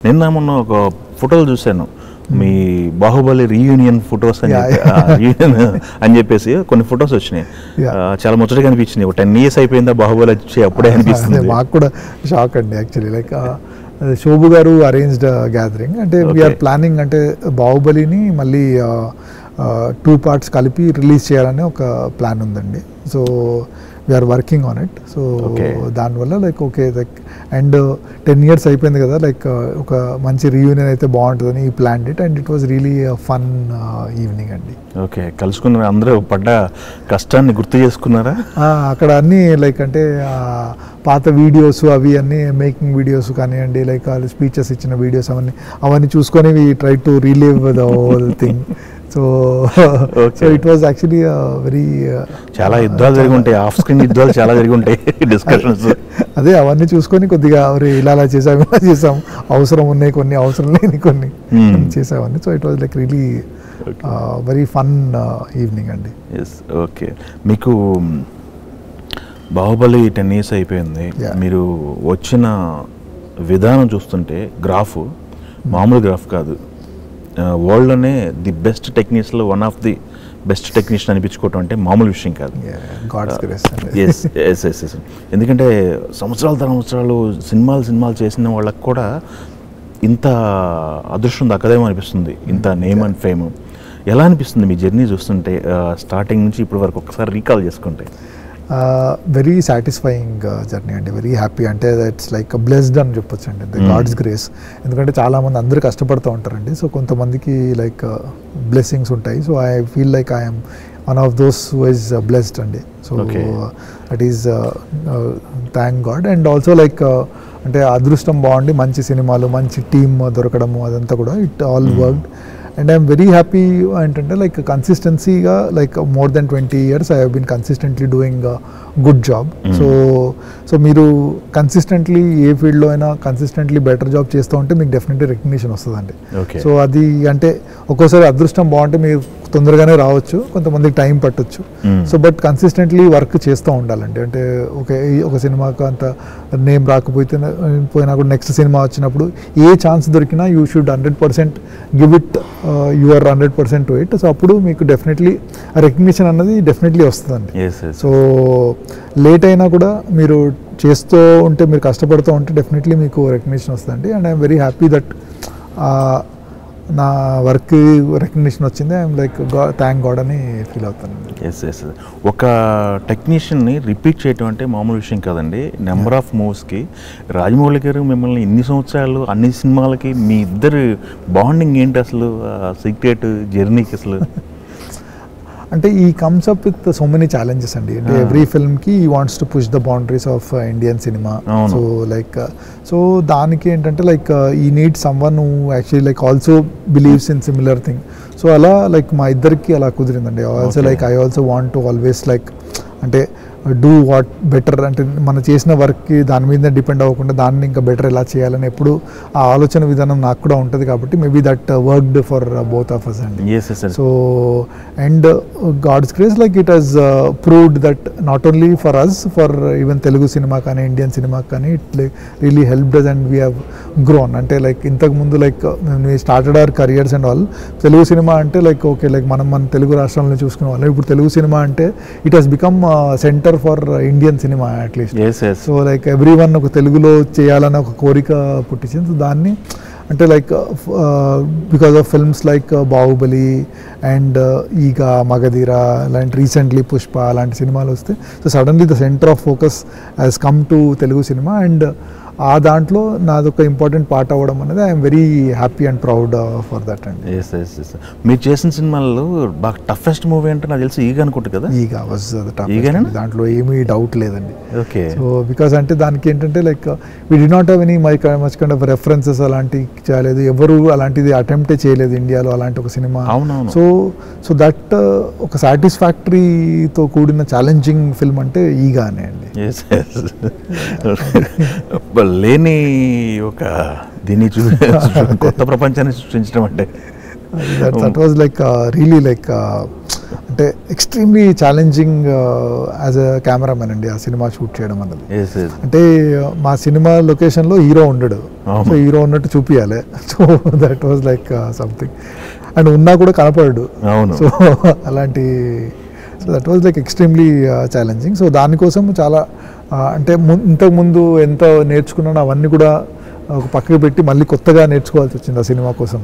నిన్న మొన్న ఒక ఫోటోలు చూశాను, మీ బాహుబలి రీయూనియన్ ఫొటోస్ అని అని చెప్పేసి కొన్ని ఫొటోస్ వచ్చినాయి. చాలా ముచ్చటగా అనిపించింది. 10 years అయిపోయిందా బాహుబలి వచ్చి అప్పుడే అనిపిస్తుంది. మాకు కూడా షాక్ అండి యాక్చువల్లీ. లైక్ శోభు గారు అరేంజ్డ్ గ్యాదరింగ్. అంటే వీఆర్ ప్లానింగ్, అంటే బాహుబలిని మళ్ళీ 2 parts కలిపి రిలీజ్ చేయాలని ఒక ప్లాన్ ఉందండి. So we are working on it. So దానివల్ల లైక్ లైక్ అండ్ 10 years అయిపోయింది కదా, లైక్ ఒక మంచి రీయూనియన్ అయితే బాగుంటుందని ఈ plan it. And it was really fun evening అండి. ఓకే, కలుసుకున్నారు, అందరూ పడ్డ కష్టాన్ని గుర్తు చేసుకున్నారా? అక్కడ అన్నీ లైక్ అంటే పాత వీడియోస్ అవి అన్నీ మేకింగ్ వీడియోస్ కానివ్వండి, లైక్ స్పీచెస్ ఇచ్చిన వీడియోస్ అవన్నీ చూసుకొని we try to relive the whole thing. So it was actually very చాలా యుద్ధాలు జరిగి ఉంటాయి, ఆఫ్ స్క్రీన్ యుద్ధాలు చాలా జరిగి ఉంటాయి, డిస్కషన్స్. అదే అవన్నీ చూసుకొని కొద్దిగా ఇలా చేసాం, అవసరం ఉన్నాయి కొన్ని, అవసరం లేని కొన్ని చేసామని. So it was like really very fun evening అండి. Yes, okay. మీకు బాహుబలి 10 years అయిపోయింది. మీరు వచ్చిన విధానం చూస్తుంటే గ్రాఫ్ మామూలు గ్రాఫ్ కాదు. వరల్డ్లోనే ది బెస్ట్ టెక్నీషియన్లో one of the best technician అనిపించుకోవటం అంటే మామూలు విషయం కాదు. ఎస్ ఎస్ ఎస్ ఎస్ ఎందుకంటే సంవత్సరాలు సినిమాలు చేసిన వాళ్ళకు కూడా ఇంత అదృష్టం దక్కదేమో అనిపిస్తుంది, ఇంత నేమ్ అండ్ ఫేమ్. ఎలా అనిపిస్తుంది మీ జర్నీ చూస్తుంటే, స్టార్టింగ్ నుంచి ఇప్పటి వరకు ఒకసారి రీకాల్ చేసుకుంటే? వెరీ సాటిస్ఫైయింగ్ జర్నీ అండి, వెరీ హ్యాపీ. అంటే ఇట్స్ లైక్ బ్లెస్డ్ అని చెప్పొచ్చు అండి, గాడ్స్ గ్రేస్. ఎందుకంటే చాలామంది అందరూ కష్టపడుతూ ఉంటారండి. సో కొంతమందికి లైక్ బ్లెస్సింగ్స్ ఉంటాయి. So I feel like I'm one of those who is blessed అండి. So that is thank God. And also like అంటే అదృష్టం బాగుండి మంచి సినిమాలు, మంచి టీమ్ దొరకడము, అదంతా కూడా it all worked. And I'm very happy. ఏంటంటే లైక్ కన్సిస్టెన్సీగా like more than 20 years I have been consistently doing good job. So మీరు కన్సిస్టెంట్లీ ఏ ఫీల్డ్లో అయినా కన్సిస్టెంట్లీ బెటర్ జాబ్ చేస్తూ ఉంటే మీకు డెఫినెట్లీ రికగ్నిషన్ వస్తుందండి. సో అది అంటే ఒక్కోసారి అదృష్టం బాగుంటే మీరు తొందరగానే రావచ్చు, కొంతమందికి టైం పట్టొచ్చు. సో బట్ కన్సిస్టెంట్లీ వర్క్ చేస్తూ ఉండాలండి. అంటే ఒక సినిమాకు అంత నేమ్ పోయినా కూడా నెక్స్ట్ సినిమా వచ్చినప్పుడు ఏ ఛాన్స్ దొరికినా you should 100% give it your 100% to it. So అప్పుడు మీకు డెఫినెట్లీ రికగ్నిషన్ అన్నది డెఫినెట్లీ వస్తుందండి. సో లేట్ అయినా కూడా మీరు చేస్తూ ఉంటే, మీరు కష్టపడుతూ ఉంటే డెఫినెట్లీ మీకు రికగ్నిషన్ వస్తుందండి. And I'm very happy that నా వర్క్ రికగ్నిషన్ వచ్చింది. ఐఎమ్ లైక్ థ్యాంక్ గాడ్ అని ఫీల్ అవుతాను. ఎస్ ఎస్ ఒక టెక్నీషియన్ని రిపీట్ చేయటం అంటే మామూలు విషయం కాదండి. నెంబర్ ఆఫ్ మూవ్స్కి రాజమౌళి గారు మిమ్మల్ని ఇన్ని సంవత్సరాలు అన్ని సినిమాలకి మీ ఇద్దరు బాండింగ్ ఏంటి అసలు, సీక్రెట్ జర్నీకి అసలు? అంటే he comes up with so many challenges అండి. అంటే ఎవ్రీ ఫిల్మ్కి he wants to push the boundaries of Indian cinema. So like so దానికి ఏంటంటే like he need someone who actually like also believes in similar thing. So అలా like మా ఇద్దరికి అలా కుదిరిందండి. Also like I also want to always like అంటే do what better, అంటే మనం చేసిన వర్క్కి దాని మీద డిపెండ్ అవ్వకుండా దాన్ని ఇంకా బెటర్ ఎలా చేయాలని ఎప్పుడు ఆ ఆలోచన విధానం నాకు కూడా ఉంటుంది. కాబట్టి maybe that worked for both of us అండి. So and God's grace like it has proved that not only for us, for even Telugu cinema కానీ ఇండియన్ సినిమా కానీ it really helped us and we have grown. అంటే like ఇంతకుముందు like we started our careers and all. Telugu cinema అంటే like okay like మన తెలుగు రాష్ట్రాలను చూసుకునే వాళ్ళం. ఇప్పుడు తెలుగు సినిమా అంటే it has become centre for Indian cinema at least. So like every one ఒక తెలుగులో చేయాలని ఒక కోరిక పుట్టించింది. దాన్ని అంటే like because of films like Baahubali and ఈగ, మగధీర అలాంటి రీసెంట్లీ పుష్ప అలాంటి సినిమాలు వస్తే so suddenly the centre of focus has come to Telugu cinema. And ఆ దాంట్లో నాదొక ఇంపార్టెంట్ పార్ట్ అవ్వడం అనేది I'm very happy and proud for that అండి. ఎస్ ఎస్ ఎస్ మీరు చేసిన సినిమాల్లో బాగా టఫెస్ట్ మూవీ అంటే నాకు తెలిసి ఈగ అనుకుంటా కదా? ఈగ వాజ్ టఫెస్ట్, దాంట్లో ఏమీ డౌట్ లేదండి. ఓకే. సో బికాస్ అంటే దానికి ఏంటంటే like we did not have any much kind of references అలాంటివి చేయలేదు, ఎవరు అలాంటిది అటెంప్టే చేయలేదు ఇండియాలో అలాంటి ఒక సినిమా. అవునవును. సో దట్ ఒక సాటిస్ఫాక్టరీతో కూడిన ఛాలెంజింగ్ ఫిల్మ్ అంటే ఈగ అనే అండి. లేని ఒక దీన్ని కొత్త ప్రపంచాన్ని సృష్టించడం అంటే that was like really like అంటే extremely challenging as a cameraman అండి ఆ సినిమా షూట్ చేయడం అన్నది. అంటే మా సినిమా లొకేషన్లో హీరో ఉండడు, సో హీరో ఉన్నట్టు చూపించాలి. So that was like something. And ఉన్నా కూడా కనపడడు. సో అలాంటి, so that was like extremely challenging. So దానికోసం చాలా అంటే ఇంతకుముందు ఎంత నేర్చుకున్నానో అవన్నీ కూడా ఒక పక్కకు పెట్టి మళ్ళీ కొత్తగా నేర్చుకోవాల్సి వచ్చింది ఆ సినిమా కోసం.